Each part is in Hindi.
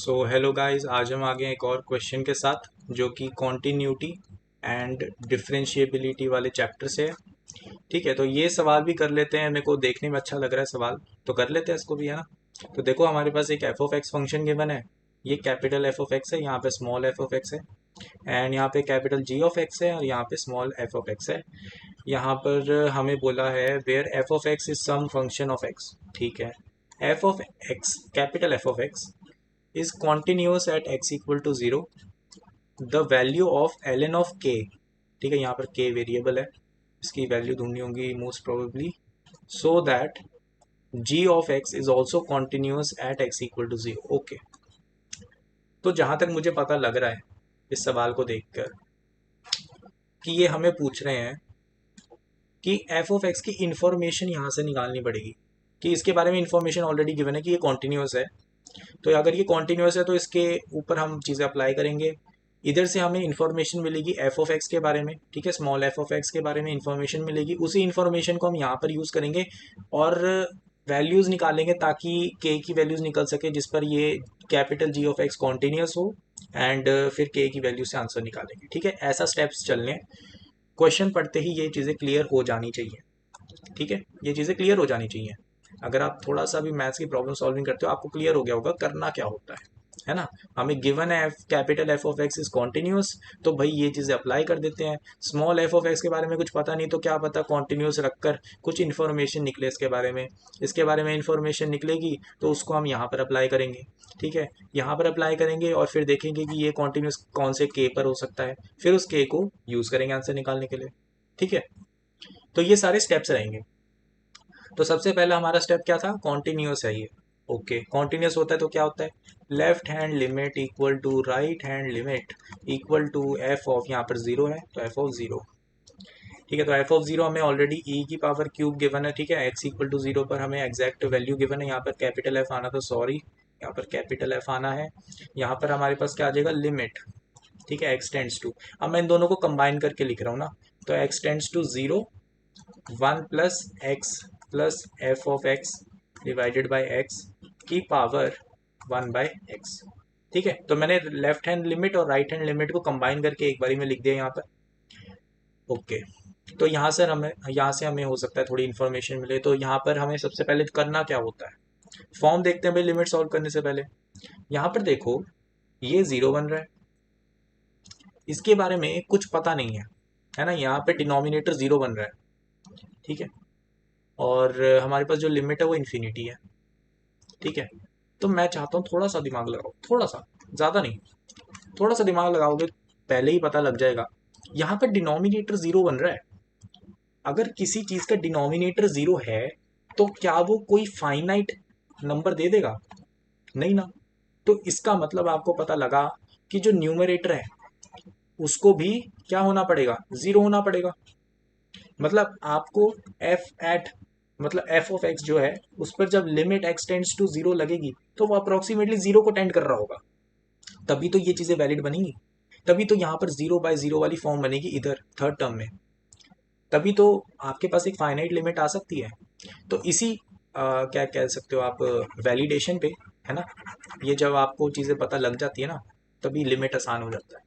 हेलो गाइस, आज हम आ गए एक और क्वेश्चन के साथ जो कि कॉन्टिन्यूटी एंड डिफरेंशिएबिलिटी वाले चैप्टर से है। ठीक है, तो ये सवाल भी कर लेते हैं। मेरे को देखने में अच्छा लग रहा है सवाल, तो कर लेते हैं इसको भी, है ना। तो देखो, हमारे पास एक F of x function given है। ये कैपिटल एफ ऑफ एक्स है, यहाँ पे स्मॉल एफ ऑफ एक्स है, एंड यहाँ पे कैपिटल जी ऑफ एक्स है, और यहाँ पे स्मॉल एफ ऑफ एक्स है। यहाँ पर हमें बोला है where f of x is some function of x. ठीक है, f of x, capital F of x is continuous at x equal to 0, the value of ln of k। ठीक है, यहाँ पर k वेरिएबल है, इसकी वैल्यू ढूंढनी होगी most probably, so that g of x is also continuous at x equal to 0। Okay, तो जहां तक मुझे पता लग रहा है इस सवाल को देखकर कि ये हमें पूछ रहे हैं कि एफ ऑफ एक्स की इंफॉर्मेशन यहाँ से निकालनी पड़ेगी, कि इसके बारे में इंफॉर्मेशन ऑलरेडी गिवन है कि ये कॉन्टिन्यूस है। तो अगर ये कॉन्टिन्यूस है तो इसके ऊपर हम चीज़ें अप्लाई करेंगे। इधर से हमें इन्फॉर्मेशन मिलेगी एफ ऑफ एक्स के बारे में, ठीक है, स्मॉल एफ ऑफ एक्स के बारे में इन्फॉर्मेशन मिलेगी। उसी इन्फॉर्मेशन को हम यहाँ पर यूज़ करेंगे और वैल्यूज़ निकालेंगे ताकि के की वैल्यूज़ निकल सके जिस पर ये capital G of x continuous हो, एंड फिर के की वैल्यू से आंसर निकालेंगे। ठीक है, ऐसा स्टेप्स चलने हैं। क्वेश्चन पढ़ते ही ये चीज़ें क्लियर हो जानी चाहिए। ठीक है, ये चीज़ें क्लियर हो जानी चाहिए। अगर आप थोड़ा सा भी मैथ्स की प्रॉब्लम सॉल्विंग करते हो, आपको क्लियर हो गया होगा करना क्या होता है ना। हमें गिवन है capital F of x is continuous, तो भाई ये चीज़ें अप्लाई कर देते हैं। स्मॉल एफ ऑफ एक्स के बारे में कुछ पता नहीं, तो क्या पता कॉन्टिन्यूस रखकर कुछ इन्फॉर्मेशन निकले इसके बारे में। इसके बारे में इन्फॉर्मेशन निकलेगी तो उसको हम यहाँ पर अप्लाई करेंगे। ठीक है, यहाँ पर अप्लाई करेंगे और फिर देखेंगे कि ये कॉन्टिन्यूस कौन से के पर हो सकता है, फिर उस के को यूज़ करेंगे आंसर निकालने के लिए। ठीक है, तो ये सारे स्टेप्स रहेंगे। तो सबसे पहला हमारा स्टेप क्या था, कॉन्टिन्यूस है ये। ओके, कॉन्टिन्यूस होता है तो क्या होता है, left hand limit equal to right hand limit equal to f of, यहाँ पर जीरो है तो एफ ऑफ जीरो। ठीक है, तो एफ ऑफ जीरो हमें ऑलरेडी ई की पावर क्यूब गिवन है। ठीक है, एक्स इक्वल टू जीरो पर हमें एग्जैक्ट वैल्यू गिवन है। यहाँ पर कैपिटल एफ आना था, सॉरी, यहाँ पर कैपिटल एफ आना है। यहाँ पर हमारे पास क्या आ जाएगा, लिमिट। ठीक है, एक्स टेंड्स टू, अब मैं इन दोनों को कंबाइन करके लिख रहा हूँ ना, तो x tends to zero, one plus x plus f of x divided by x की पावर वन बाई एक्स। ठीक है, तो मैंने लेफ्ट हैंड लिमिट और राइट हैंड लिमिट को कंबाइन करके एक बारी में लिख दिया यहाँ पर। ओके, तो यहाँ से हमें हो सकता है थोड़ी इन्फॉर्मेशन मिले। तो यहाँ पर हमें सबसे पहले करना क्या होता है, फॉर्म देखते हैं भाई लिमिट सॉल्व करने से पहले। यहाँ पर देखो, ये जीरो बन रहा है, इसके बारे में कुछ पता नहीं है ना। यहाँ पे डिनोमिनेटर जीरो बन रहा है, ठीक है, और हमारे पास जो लिमिट है वो इन्फिनिटी है। ठीक है, तो मैं चाहता हूँ थोड़ा सा दिमाग लगाओ, थोड़ा सा, ज़्यादा नहीं, थोड़ा सा दिमाग लगाओगे पहले ही पता लग जाएगा। यहाँ पे डिनोमिनेटर जीरो बन रहा है। अगर किसी चीज़ का डिनोमिनेटर जीरो है तो क्या वो कोई फाइनाइट नंबर दे देगा, नहीं ना। तो इसका मतलब आपको पता लगा कि जो न्यूमरेटर है उसको भी क्या होना पड़ेगा, जीरो होना पड़ेगा। मतलब आपको एफ एट, मतलब एफ ऑफ एक्स जो है उस पर जब limit x tends to zero लगेगी तो वो अप्रोक्सीमेटली जीरो को टेंड कर रहा होगा, तभी तो ये चीज़ें वैलिड बनेंगी। तभी तो यहाँ पर जीरो बाय जीरो वाली फॉर्म बनेगी इधर थर्ड टर्म में, तभी तो आपके पास एक फाइनाइट लिमिट आ सकती है। तो इसी क्या कह सकते हो आप, वैलिडेशन पे, है ना, ये जब आपको चीज़ें पता लग जाती है ना, तभी लिमिट आसान हो जाता है।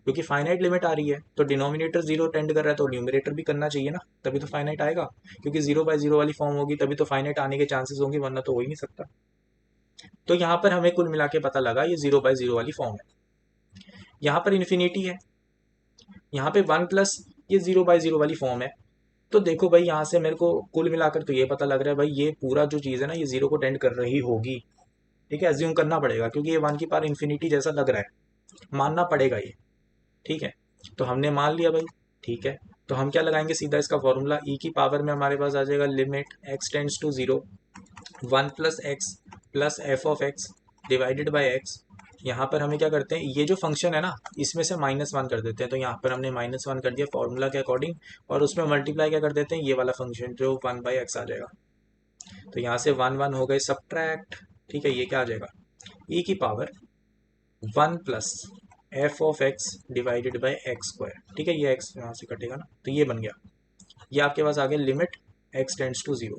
क्योंकि फाइनाइट लिमिट आ रही है तो डिनोमिनेटर जीरो टेंड कर रहा है तो न्यूमरेटर भी करना चाहिए ना, तभी तो फाइनाइट आएगा। क्योंकि जीरो बाय जीरो वाली फॉर्म होगी तभी तो फाइनाइट आने के चांसेस होंगे, वरना तो हो ही नहीं सकता। तो यहाँ पर हमें कुल मिला के पता लगा ये जीरो बाय जीरो वाली फॉर्म है। यहाँ पर इन्फिनिटी है, यहाँ पे वन प्लस ये जीरो बाय जीरो वाली फॉर्म है। तो देखो भाई, यहाँ से मेरे को कुल मिलाकर तो ये पता लग रहा है भाई ये पूरा जो चीज़ है ना ये जीरो को टेंड कर रही होगी। ठीक है, एज्यूम करना पड़ेगा क्योंकि ये वन की पावर इन्फिनिटी जैसा लग रहा है, मानना पड़ेगा ये। ठीक है, तो हमने मान लिया भाई। ठीक है, तो हम क्या लगाएंगे, सीधा इसका फॉर्मूला, ई की पावर में हमारे पास आ जाएगा limit x tends to zero, one plus x plus f of x divided by x. यहाँ पर हमें क्या करते हैं, ये जो फंक्शन है ना इसमें से माइनस वन कर देते हैं, तो यहाँ पर हमने माइनस वन कर दिया फॉर्मूला के अकॉर्डिंग, और उसमें मल्टीप्लाई क्या कर देते हैं, ये वाला फंक्शन जो वन बाई एक्स आ जाएगा। तो यहाँ से वन वन हो गए सब्ट्रैक्ट। ठीक है, ये क्या आ जाएगा, ई की power one plus f of x divided by x square. ठीक है, ये एक्स यहाँ से कटेगा ना, तो ये बन गया, ये आपके पास आ गया limit x tends to zero.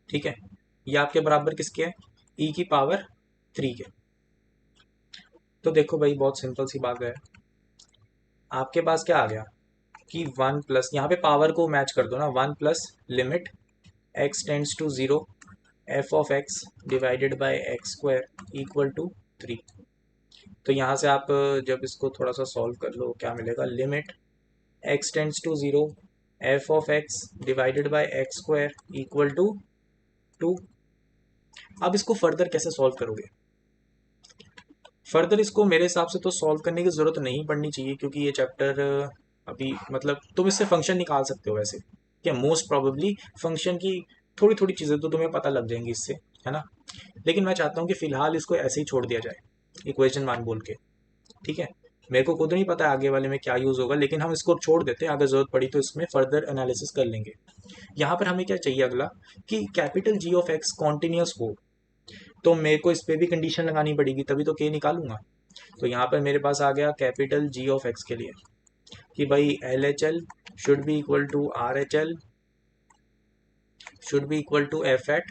ठीक है, ये आपके बराबर किसके है, ई की पावर 3 के। तो देखो भाई बहुत सिंपल सी बात है, आपके पास क्या आ गया कि 1 प्लस, यहाँ पे पावर को मैच कर दो ना, 1 plus limit x tends to 0 f of x divided by x square equal to 3। तो यहाँ से आप जब इसको थोड़ा सा सॉल्व कर लो क्या मिलेगा, limit x tends to 0 f of x divided by x square equal to 2। अब इसको फर्दर कैसे सॉल्व करोगे, फर्दर इसको मेरे हिसाब से तो सॉल्व करने की ज़रूरत नहीं पड़नी चाहिए, क्योंकि ये चैप्टर अभी मतलब तुम इससे फंक्शन निकाल सकते हो वैसे, क्या मोस्ट प्रोबेबली फंक्शन की थोड़ी थोड़ी चीज़ें तो तुम्हें पता लग जाएंगी इससे, है ना। लेकिन मैं चाहता हूँ कि फिलहाल इसको ऐसे ही छोड़ दिया जाए इक्वेशन 1 बोल के, ठीक है। मेरे को खुद नहीं पता आगे वाले में क्या यूज़ होगा, लेकिन हम इसको छोड़ देते हैं, अगर ज़रूरत पड़ी तो इसमें फर्दर एनालिसिस कर लेंगे। यहाँ पर हमें क्या चाहिए अगला, कि capital G of x continuous हो, तो मेरे को इस पर भी कंडीशन लगानी पड़ेगी, तभी तो के निकालूंगा। तो यहाँ पर मेरे पास आ गया कैपिटल जी ऑफ एक्स के लिए कि भाई L H L should be equal to R H L should be equal to f at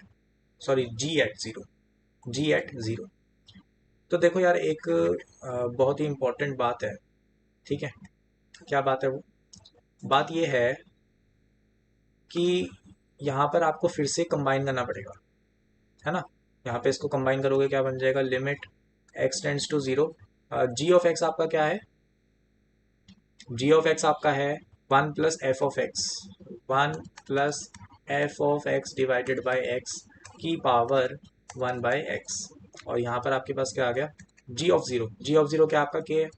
sorry g at zero, g at zero. तो देखो यार एक बहुत ही इंपॉर्टेंट बात है, ठीक है। क्या बात है वो, बात ये है कि यहाँ पर आपको फिर से कंबाइन करना पड़ेगा, है ना। यहाँ पे इसको कंबाइन करोगे क्या बन जाएगा, limit x tends to 0, g of x आपका क्या है, जी ऑफ एक्स आपका है 1 plus f of x, 1 plus f of x divided by x की पावर 1 बाई एक्स। और यहाँ पर आपके पास क्या आ गया, g of zero, g of zero क्या आपका के है,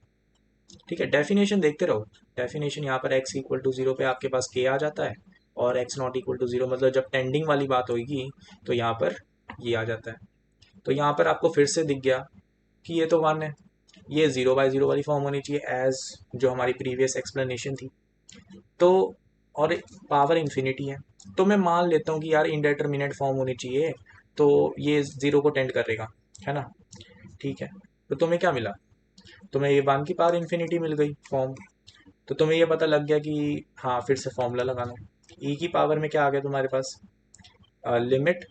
ठीक है। डेफिनेशन देखते रहो, डेफिनेशन यहाँ पर x इक्वल टू 0 पे आपके पास k आ जाता है, और x नॉट इक्वल टू 0 मतलब जब टेंडिंग वाली बात होगी तो यहाँ पर ये आ जाता है। तो यहाँ पर आपको फिर से दिख गया कि ये तो 1 है, ये 0/0 वाली फॉर्म होनी चाहिए एज जो हमारी प्रीवियस एक्सप्लेनेशन थी। तो और पावर इन्फिनिटी है, तो मैं मान लेता हूँ कि यार इनडेटर्मिनेट फॉर्म होनी चाहिए, तो ये 0 को टेंड करेगा, है ना, ठीक है। तो तुम्हें क्या मिला, तुम्हें ये 1 की पावर इन्फिनिटी मिल गई फॉर्म। तो तुम्हें ये पता लग गया कि हाँ फिर से फॉर्मूला लगाना, ई की पावर में क्या आ गया तुम्हारे पास, limit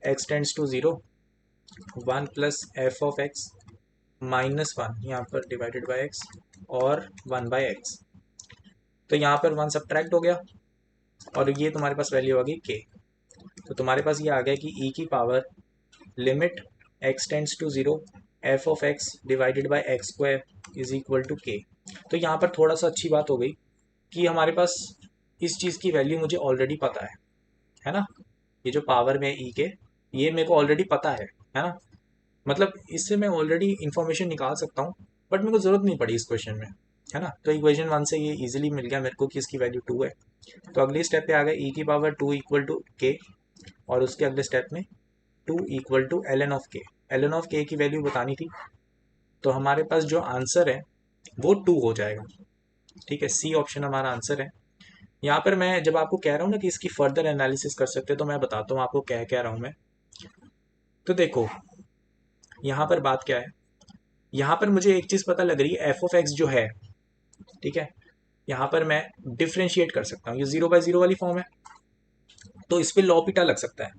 x tends to 0 1 plus f of x minus 1 यहाँ पर डिवाइडेड बाई एक्स और 1 बाई एक्स। तो यहाँ पर 1 सब्ट्रैक्ट हो गया और ये तुम्हारे पास वैल्यू आ गई के। तो तुम्हारे पास ये आ गया कि ई की power limit x tends to 0 f of x divided by x square is equal to k. तो यहाँ पर थोड़ा सा अच्छी बात हो गई कि हमारे पास इस चीज़ की वैल्यू मुझे ऑलरेडी पता है ना। ये जो पावर में ई के, ये मेरे को ऑलरेडी पता है ना। मतलब इससे मैं ऑलरेडी इंफॉर्मेशन निकाल सकता हूँ, बट मेरे को ज़रूरत नहीं पड़ी इस क्वेश्चन में, है ना। तो इक्वेशन 1 से ये इजीली मिल गया मेरे को कि इसकी वैल्यू 2 है। तो अगले स्टेप पे आ गया ई की पावर 2 इक्वल टू के, और उसके अगले स्टेप में 2 equal to l n of k, l n of k की वैल्यू बतानी थी। तो हमारे पास जो आंसर है वो 2 हो जाएगा, ठीक है। सी ऑप्शन हमारा आंसर है। यहाँ पर मैं जब आपको कह रहा हूँ ना कि इसकी फर्दर एनालिसिस कर सकते हैं, तो मैं बताता हूँ आपको क्या रहा हूँ मैं। तो देखो यहाँ पर बात क्या है, यहाँ पर मुझे एक चीज़ पता लग रही है, एफ ऑफ एक्स जो है, ठीक है, यहाँ पर मैं डिफ्रेंशिएट कर सकता हूँ, ये 0/0 वाली फॉर्म है, तो इस पर लॉपिटा लग सकता है।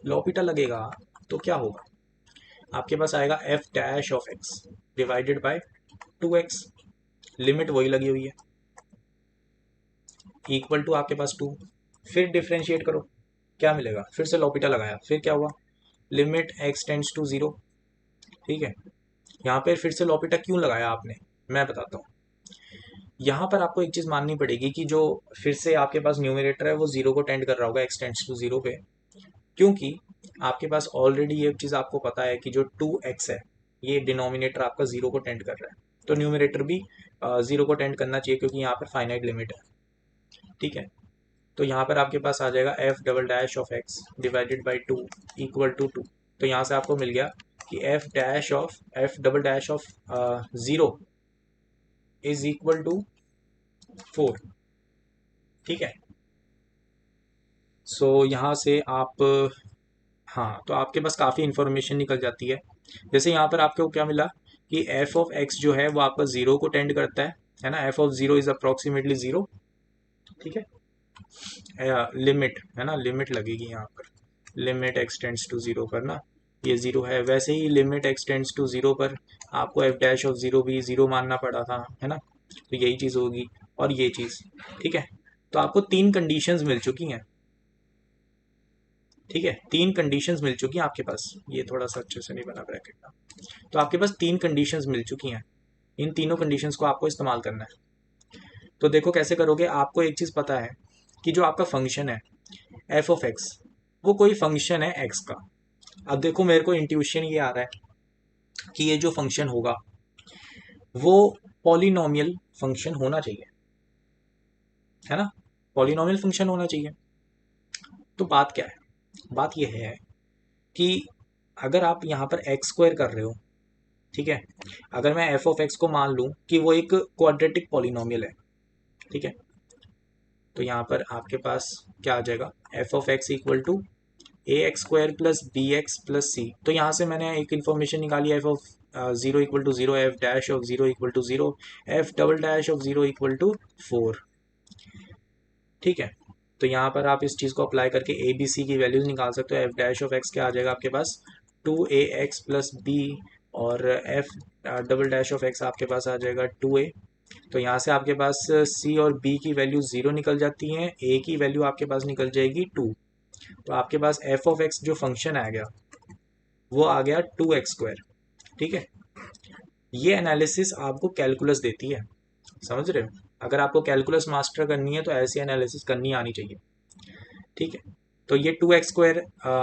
लॉपिटा लगेगा तो क्या होगा, आपके पास आएगा F dash of x divided by 2x, limit वही लगी हुई है, इक्वल टू आपके पास 2। फिर डिफ्रेंशिएट करो क्या मिलेगा, फिर से लॉपिटा लगाया, फिर क्या हुआ, लिमिट एक्स टेंड्स टू 0, ठीक है। यहाँ पे फिर से लॉपिटा क्यों लगाया आपने, मैं बताता हूँ। यहाँ पर आपको एक चीज़ माननी पड़ेगी कि जो फिर से आपके पास न्यूमरेटर है वो 0 को टेंड कर रहा होगा एक्स टेंड्स टू 0 पे, क्योंकि आपके पास ऑलरेडी ये चीज़ आपको पता है कि जो 2x है ये डिनोमिनेटर आपका 0 को टेंड कर रहा है, तो न्यूमरेटर भी 0 को टेंड करना चाहिए, क्योंकि यहाँ पर फाइनाइट लिमिट है, ठीक है। तो यहाँ पर आपके पास आ जाएगा f double dash of x divided by 2 equal to 2। तो यहाँ से आपको मिल गया कि f double dash of 0 is equal to 4, ठीक है। सो यहाँ से आप हाँ, तो आपके पास काफ़ी इन्फॉर्मेशन निकल जाती है। जैसे यहाँ पर आपको क्या मिला कि एफ ऑफ एक्स जो है वो आपका 0 को टेंड करता है ना, एफ ऑफ 0 इज अप्रोक्सीमेटली 0, ठीक है। लिमिट है ना, लिमिट लगेगी यहाँ पर, लिमिट एक्सटेंड्स टू 0 करना, ये ज़ीरो है। वैसे ही limit x tends to zero पर आपको एफ डैश ऑफ ज़ीरो भी ज़ीरो मानना पड़ा था, है ना। तो यही चीज़ होगी और ये चीज़, ठीक है। तो आपको तीन कंडीशंस मिल चुकी हैं, ठीक है, तीन कंडीशंस मिल चुकी हैं आपके पास। ये थोड़ा सा अच्छे से नहीं बना ब्रैकेट का। तो आपके पास तीन कंडीशंस मिल चुकी हैं, इन तीनों कंडीशंस को आपको इस्तेमाल करना है। तो देखो कैसे करोगे। आपको एक चीज़ पता है कि जो आपका फंक्शन है एफ ऑफ एक्स, वो कोई फंक्शन है एक्स का। अब देखो मेरे को इंट्यूशन ये आ रहा है कि ये जो फंक्शन होगा वो पॉलिनोमियल फंक्शन होना चाहिए, है ना। पॉलिनोमियल फंक्शन होना चाहिए। तो बात क्या है, बात ये है कि अगर आप यहाँ पर एक्स स्क्वायर कर रहे हो, ठीक है, अगर मैं एफ ऑफ एक्स को मान लूँ कि वो एक क्वाड्रेटिक पॉलिनोमियल है, ठीक है, तो यहाँ पर आपके पास क्या आ जाएगा, f of x equal to a x square plus b x plus c. तो यहाँ से मैंने एक इन्फॉर्मेशन निकाली, f of zero equal to zero, f dash of zero equal to zero, f double dash of zero equal to 4, ठीक है। तो यहाँ पर आप इस चीज़ को अप्लाई करके ए बी सी की वैल्यूज निकाल सकते हो। एफ डैश ऑफ एक्स क्या आ जाएगा आपके पास, 2ax प्लस बी, और F double dash of x आपके पास आ जाएगा 2a। तो यहाँ से आपके पास सी और बी की वैल्यू ज़ीरो निकल जाती हैं, ए की वैल्यू आपके पास निकल जाएगी 2। तो आपके पास एफ ऑफ एक्स जो फंक्शन आ गया वो आ गया 2x², ठीक है। ये एनालिसिस आपको कैलकुलस देती है, समझ रहे हो। अगर आपको कैलकुलस मास्टर करनी है तो ऐसी एनालिसिस करनी आनी चाहिए, ठीक है। तो ये 2x²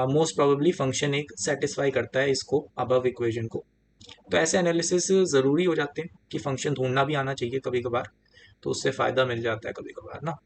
मोस्ट प्रोबेबली फंक्शन एक सेटिस्फाई करता है इसको, अबव इक्वेशन को। तो ऐसे एनालिसिस ज़रूरी हो जाते हैं कि फंक्शन ढूंढना भी आना चाहिए कभी कभार, तो उससे फ़ायदा मिल जाता है कभी कभार ना।